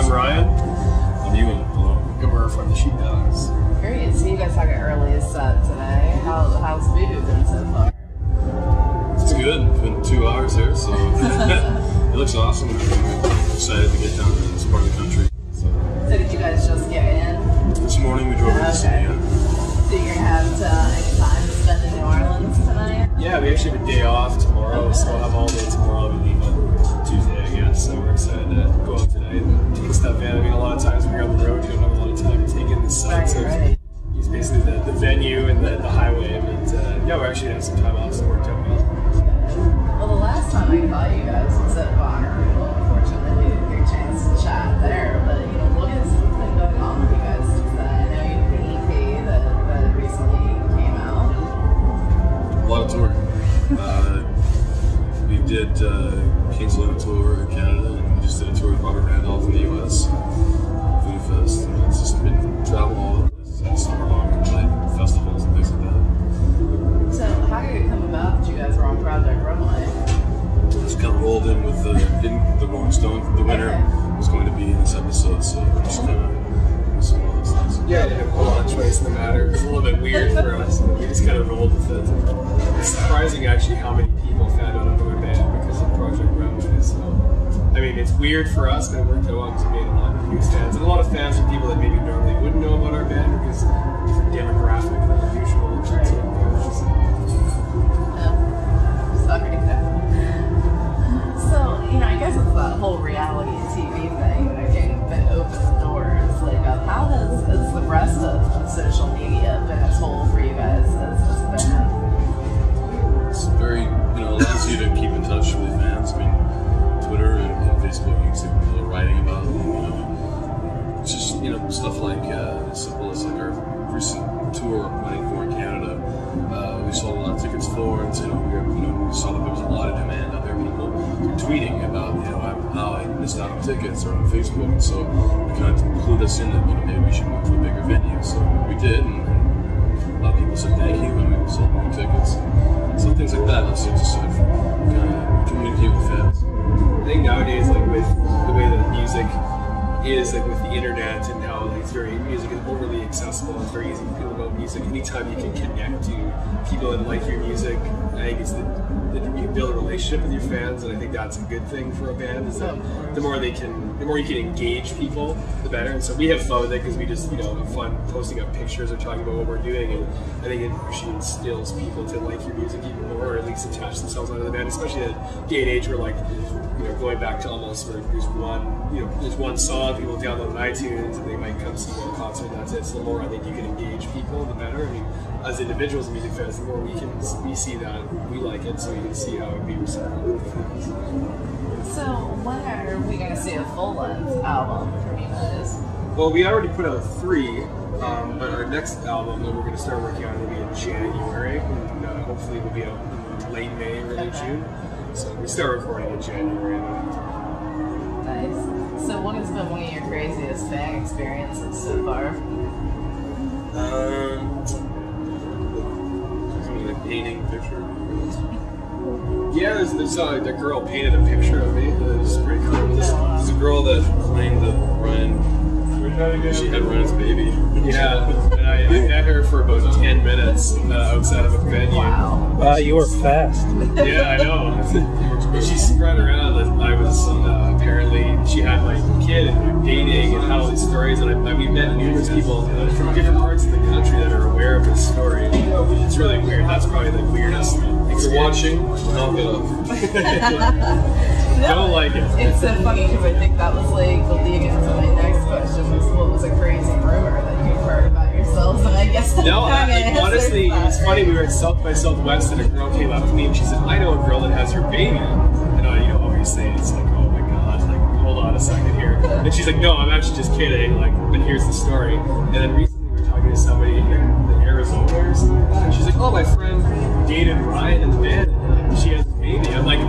Ryan. And you and And we're from the Sheepdogs. Great. So you guys had an early set today. How's Voodoo been so far? it's good. It's been 2 hours here, so it looks awesome. I'm excited to get down to this part of the country. So did you guys just get in? This morning we drove into the city. So you're gonna have any time to spend in New Orleans tonight? Yeah, we actually have a day off tomorrow, so we'll have all day tomorrow. We leave on Tuesday, I guess. So we're excited to go out tonight and take stuff in. I mean, a lot of times when you're on the road, you don't have a lot of time to take in the sights of use basically the venue and the highway. But yeah, we're actually having some time off, so it worked out well. Well, the last time I thought you guys was at Voodoo. Unfortunately, we didn't get a chance to chat there. But you know, what's been going on with you guys since then? I know you have the EP that recently came out. A lot of touring. We did Kingsland tour in Canada, and we just did a tour with Robert Randolph in the US, Voodoo Fest, and it's just been travel all over the place, summer long, like festivals and things like that. So how did it come about that you guys were on Project Runway? Just kind of rolled in with in the Rolling Stone. The winner was going to be in this episode, so we're just kind of some of those things. Yeah, I didn't have a lot of choice in the matter. It was a little bit weird for us. We just kind of rolled with it. It's surprising actually how many people found out about our band because of Project Runway. So, I mean, it's weird for us, but it worked out well because we made a lot of new fans. And a lot of fans are people that maybe normally wouldn't know about our band because different demographic than the usual. Sorry. So, you know, I guess it's that whole reality TV thing that can open the doors. Like, how has the rest of social media been a toll for you guys as this band? It's very, allows you to keep in touch with fans. I mean, Twitter and Facebook, YouTube, people are writing about them, it's just, stuff like as simple as like our recent tour running for in Canada. We sold a lot of tickets for, and we saw that there was a lot of demand out there. People were tweeting about, how I missed out on tickets or on Facebook, and so it kind of clued us in that maybe we should move to a bigger venue. So we did, and a lot of people said thank you, and we sold more tickets. So things like that, let's just sort of kind of communicate with fans. I think nowadays, like with the way that music is, like with the internet and how like music is overly accessible, it's very easy to feel about music. Anytime you can connect to people that like your music, I think it's you can build a relationship with your fans, and I think that's a good thing for a band. Is that the more you can engage people, the better. And so we have fun with it because we just have fun posting up pictures or talking about what we're doing, and I think it actually instills people to like your music even more, or at least attach themselves onto the band. Especially in a day and age where going back to almost where there's one song people download on iTunes and they might come see one concert and that's it. So the more I think you can engage people, the better. I mean, as individuals and music fans, the more we see that we like it, so we can see how it would be reciprocal. So when are we going to see a full-length album from you guys? Well, we already put out 3, but our next album that we're going to start working on will be in January, and hopefully we'll be out in late May, early June. So we start recording in January. Nice. So what has been one of your craziest fan experiences so far? Painting picture. Yeah, there's the girl painted a picture of me. It was pretty cool. There's a girl that claimed that she had Ryan's baby. Yeah, and I met her for about 10 minutes outside of a venue. Wow, you were fast. Yeah, I know. She spread around that I was apparently she had my kid and we were dating and had all these stories, and we've met numerous people from different parts of the country that are aware of this story. It's really weird. That's probably the weirdest. If you're watching, knock it off. Don't like it. It's so funny because I think that was like the lead into my next question was what was a crazy rumor that you've heard about yourselves, and I guess no, honestly, it was funny. We were at South by Southwest, and a girl came up to me and she said, "I know a girl that has your baby," and obviously it's like, oh my god, like hold on a second here, and she's like, "No, I'm actually just kidding," like, but here's the story. And then recently we were talking to somebody in the Arizona or something, and she's like, "Oh, my friend dated Ryan in the band, and she has a baby." I'm like,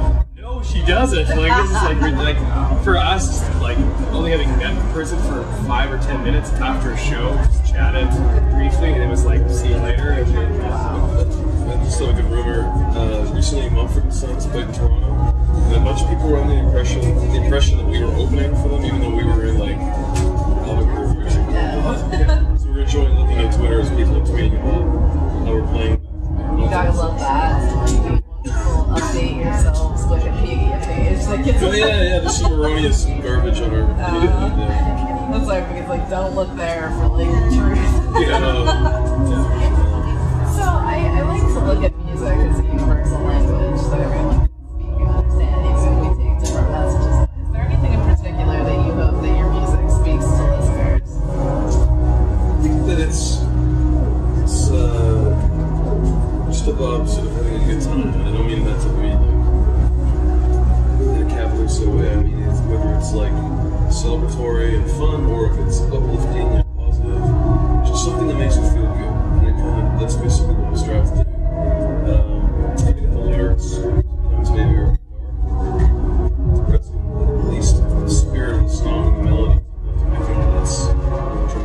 she doesn't. Like, this is like for us, like only having met the person for 5 or 10 minutes after a show, just chatted briefly, and it was like, see you later. And just like a rumor, recently Mumford & Sons played in Toronto, and a bunch of people were on the impression that we were opening for them, even though we were in like don't look there for like truth. So I like to look at music as a universal language that everyone can speak and understand, even if we take different messages. Is there anything in particular that you hope that your music speaks to listeners? I think that it's just about sort of having a good time. And I don't mean that to be like in a capitalist way. I mean it's, whether it's like celebratory and fun, or if it's uplifting and positive, just something that makes you feel good. And it kind of, that's basically what I strive to do. Even if the lyrics sometimes maybe are dark, at least the spirit of the song and the melody, I think that's what I'm trying to do.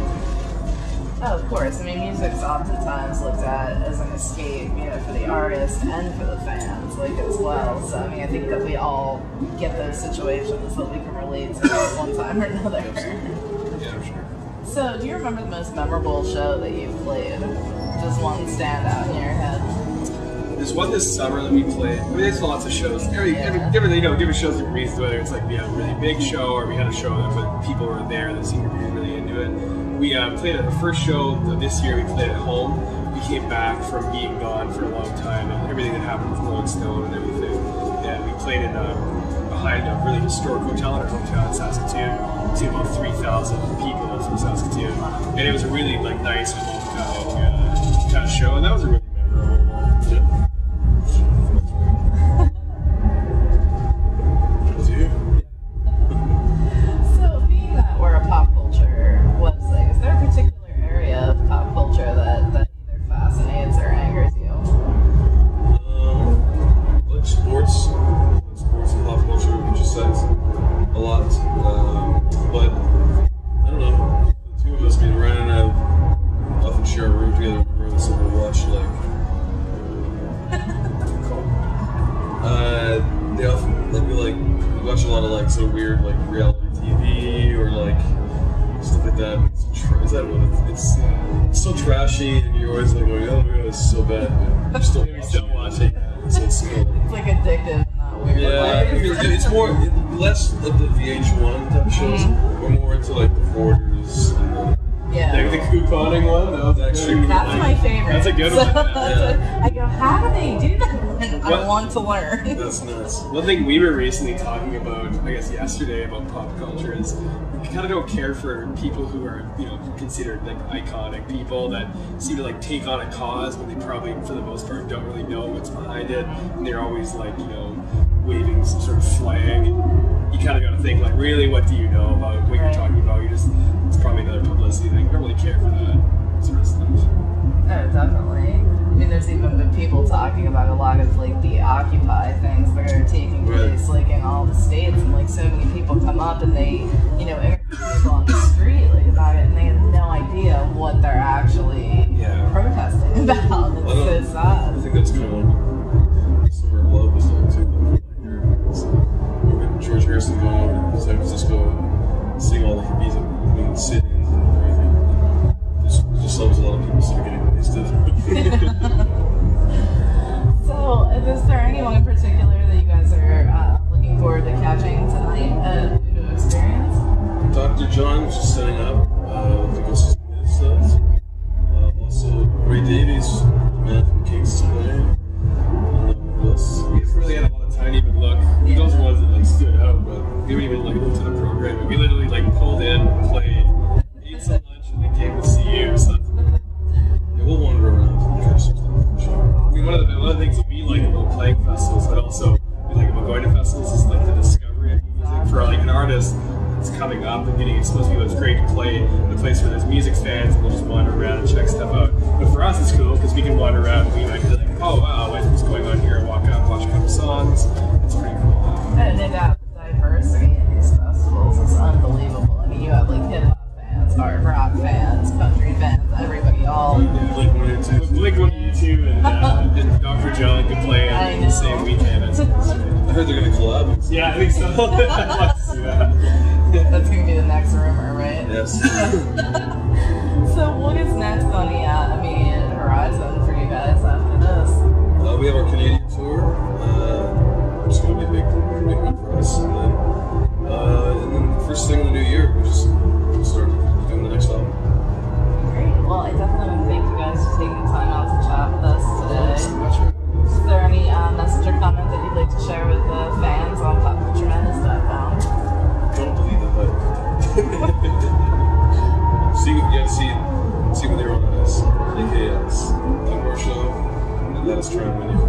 Oh, of course. I mean, music's oftentimes looked at as an escape, you know, for the artist and for the fans, like, as well. So, I mean, I think that we all get those situations that we can relate to one time or another. Yeah, sure. So, do you remember the most memorable show that you've played? Just one stand out in your head? There's one this summer that we played. I mean, there's lots of shows. Different shows that we whether it's like we had a really big show or we had a show that people were there that seemed to be really into it. We played at the first show this year. We played at home. We came back from being gone for a long time and everything that happened with Rolling Stone and everything. And we played in behind a really historic hotel in our hometown in Saskatoon to about 3,000 people from Saskatoon. And it was a really like nice hometown kind of show, and that was a really memorable one. Yeah. So, being that we're a pop culture website, is there a particular area of pop culture that either fascinates or angers you? Like sports and pop culture, which just says a lot. But I don't know. The two of us, I mean, Ryan and I often share a room together. So we watch they often we watch a lot of like sort of weird like reality TV or like stuff like that. Is that what it's so trashy, and you're always like going, oh my god, it's so bad, but you're still watching. So it's like addictive, not weird. Yeah, it's more less of the VH1 type of shows. We're more into like the Borders. Yeah. Like the couponing one? That was actually That's my favorite. That's a good one. Yeah. I go, how do they do that? I want to learn. That's nuts. One thing we were recently talking about, I guess yesterday, about pop culture is we kind of don't care for people who are, you know, considered like iconic people that seem to like take on a cause when they probably, for the most part, don't really know what's behind it, and they're always like, you know, waving some sort of flag. You kind of got to think like, really, what do you know about what you're talking about? It's probably another publicity thing. You don't really care for that sort of stuff. Oh, definitely. I mean, there's even been people talking about a lot of like the Occupy things that are taking place like in all the states, and like so many people come up and they, you know, interview people on the street like about it, and they have no idea what they're actually protesting about. It's so sad. I think that's kind of one summer of love is like too. George Harrison going over to San Francisco and seeing all the hippies and sit-ins and everything. Just loves a lot of people sort of getting wasted. So, is there anyone in particular that you guys are looking forward to catching tonight at Voodoo Experience? Dr. John was just setting up. I think this is his set. Also, Ray Davies, the man from Kings, is playing. Who else? We just really had a lot of time to even look. Those are ones that like stood out, but we didn't even like look to the program. We literally like pulled in, played, ate some lunch, and then came to see you. So we'll wander around and catch some stuff for sure. I mean, one of the things that we like about playing festivals, but also we like about going to festivals, is like the discovery of music for like an artist that's coming up and getting exposed to people. It's great to play in a place where there's music fans and we'll just wander around and check stuff out. But for us, it's cool because we can wander around and we might be like, oh wow, what's going on here? And walk out, watch a couple songs. It's pretty cool. And no doubt, the diversity in these festivals is unbelievable. I mean, you have like hip hop fans, hard rock fans, country fans, everybody all. Blink-182 and Dr. John could play on the same weekend. I heard they're going to collab. Yeah, I think so. I'd like to see that. That's going to be the next rumor, right? Yes. So what is next on the immediate horizon for you guys after this? We have our Canadian tour, which is going to be a big one for us. And then first thing in the new year, we just start doing the next album. trying when you